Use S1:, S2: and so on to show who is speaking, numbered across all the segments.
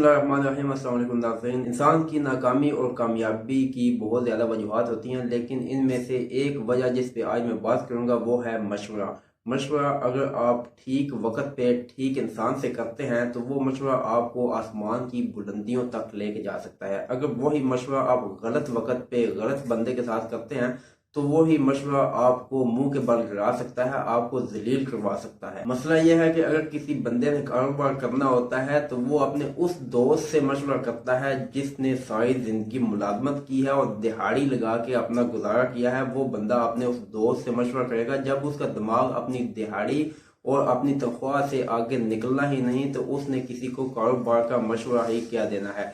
S1: बिस्मिल्लाहिर्रहमानिर्रहीम। अस्सलाम वालेकुम नाज़रीन। इंसान की नाकामी और कामयाबी की बहुत ज़्यादा वजूहात होती हैं, लेकिन इनमें से एक वजह जिस पे आज मैं बात करूँगा वो है मशवरा। मशवरा अगर आप ठीक वक्त पे ठीक इंसान से करते हैं तो वो मशवरा आपको आसमान की बुलंदियों तक लेके जा सकता है। अगर वही मशवरा आप गलत वक्त पे गलत बंदे के साथ करते हैं तो वो ही मशवरा आपको मुंह के बल गिरा सकता है, आपको जलील करवा सकता है। मसला यह है कि अगर किसी बंदे ने कारोबार करना होता है तो वो अपने उस दोस्त से मशवरा करता है जिसने सारी जिंदगी मुलाजमत की है और दिहाड़ी लगा के अपना गुजारा किया है। वो बंदा अपने उस दोस्त से मशवरा करेगा जब उसका दिमाग अपनी दिहाड़ी और अपनी तनख्वाह से आगे निकलना ही नहीं तो उसने किसी को कारोबार का मशवरा ही क्या देना है।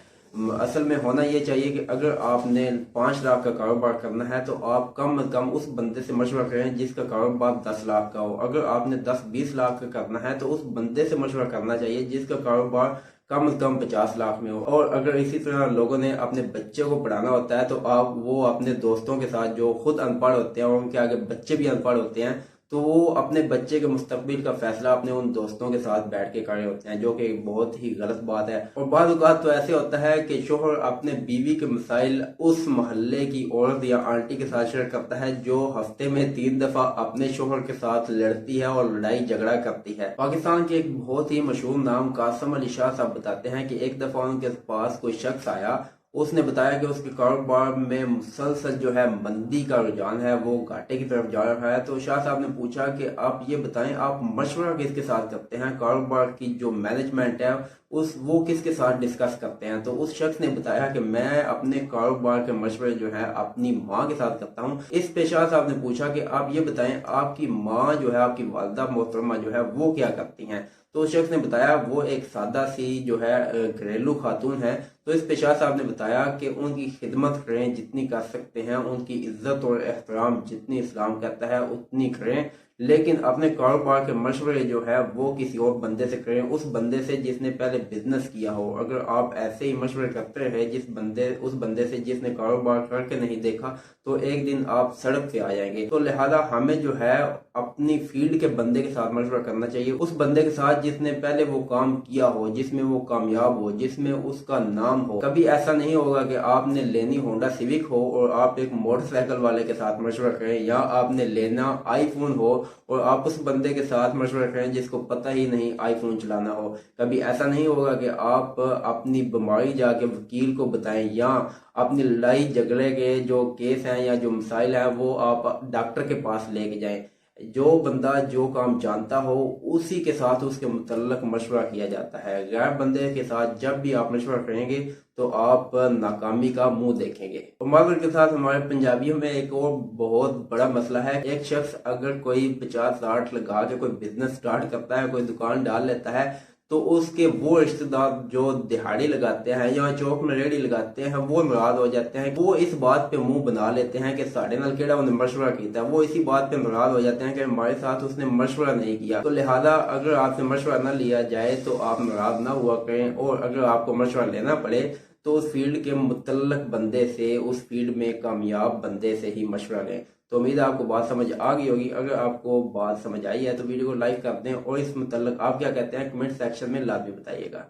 S1: असल में होना ये चाहिए कि अगर आपने 5 लाख का कारोबार करना है तो आप कम से कम उस बंदे से मशवरा करें जिसका कारोबार 10 लाख का हो। अगर आपने 10-20 लाख का करना है तो उस बंदे से मशवरा करना चाहिए जिसका कारोबार कम से कम 50 लाख में हो। और अगर इसी तरह लोगों ने अपने बच्चे को पढ़ाना होता है तो आप वो अपने दोस्तों के साथ जो खुद अनपढ़ होते हैं और उनके आगे बच्चे भी अनपढ़ होते हैं तो वो अपने बच्चे के मुस्तकबिल का फैसला अपने उन दोस्तों के साथ बैठ के कर रहे होते हैं, जो कि बहुत ही गलत बात है। और बाद औक़ात तो ऐसे होता है कि शोहर अपने बीवी के मसाइल उस मोहल्ले की औरत या आंटी के साथ शेयर करता है जो हफ्ते में 3 दफा अपने शोहर के साथ लड़ती है और लड़ाई झगड़ा करती है। पाकिस्तान के एक बहुत ही मशहूर नाम कासिम अली शाह साहब बताते हैं कि एक दफा उनके पास कोई शख्स आया। उसने बताया कि उसके कारोबार में मुसलसल जो है मंदी का रुझान है, वो घाटे की तरफ जा रहा है। तो शाह साहब ने पूछा कि आप ये बताएं, आप मशवरा किसके साथ करते हैं, कारोबार की जो मैनेजमेंट है उस वो किसके साथ डिस्कस करते हैं। तो उस शख्स ने बताया कि मैं अपने कारोबार के मशवरे जो है अपनी माँ के साथ करता हूँ। इस पे शाह साहब ने पूछा कि आप ये बताएं, आपकी माँ जो है, आपकी वालदा मोहतरमा जो है वो क्या करती हैं। तो उस शख्स ने बताया वो एक सादा सी जो है घरेलू खातून है। तो इस पे शाह साहब ने बताया कि उनकी खिदमत करें जितनी कर सकते हैं, उनकी इज्जत और एहतराम जितनी इस्लाम कहता है उतनी करें, लेकिन अपने कारोबार के मशवरे जो है वो किसी और बंदे से करें, उस बंदे से जिसने पहले बिजनेस किया हो। अगर आप ऐसे ही मशवरे करते रहे उस बंदे से जिसने कारोबार करके नहीं देखा तो एक दिन आप सड़क पे आ जाएंगे। तो लिहाजा हमें जो है अपनी फील्ड के बंदे के साथ मशवरा करना चाहिए, उस बंदे के साथ जिसने पहले वो काम किया हो, जिसमें वो कामयाब हो, जिसमें उसका नाम हो। कभी ऐसा नहीं होगा कि आपने लेनी होंडा सिविक हो और आप एक मोटरसाइकिल वाले के साथ मशवरा करें, या आपने लेना आईफोन हो और आप उस बंदे के साथ मशवरा करें जिसको पता ही नहीं आईफोन चलाना हो। कभी ऐसा नहीं होगा कि आप अपनी बीमारी जाके वकील को बताएं, या अपनी लड़ाई झगड़े के जो केस हैं या जो मसाइल हैं वो आप डॉक्टर के पास लेके जाएं। जो बंदा जो काम जानता हो उसी के साथ उसके मुतल्लक मशवरा किया जाता है। गैर बंदे के साथ जब भी आप मशवरा करेंगे तो आप नाकामी का मुंह देखेंगे। और माजर के साथ हमारे पंजाबियों में एक और बहुत बड़ा मसला है। एक शख्स अगर कोई 50-60 लगा के कोई बिजनेस स्टार्ट करता है, कोई दुकान डाल लेता है, तो उसके वो रिश्तेदार जो दिहाड़ी लगाते हैं या चौक में रेहड़ी लगाते हैं वो नाराज हो जाते हैं। वो इस बात पे मुंह बना लेते हैं कि साढ़े नाल केड़ा उन्हें मशवरा किया। वो इसी बात पे नाराज हो जाते हैं कि हमारे साथ उसने मशवरा नहीं किया। तो लिहाजा अगर आपसे मशवरा न लिया जाए तो आप नाराज ना हुआ करें, और अगर आपको मशवरा लेना पड़े तो उस फील्ड के मुतल्लक बंदे से, उस फील्ड में कामयाब बंदे से ही मशवरा लें। तो उम्मीद है आपको बात समझ आ गई होगी। अगर आपको बात समझ आई है तो वीडियो को लाइक कर दें, और इस मुतल्लक आप क्या कहते हैं कमेंट सेक्शन में लाजमी बताइएगा।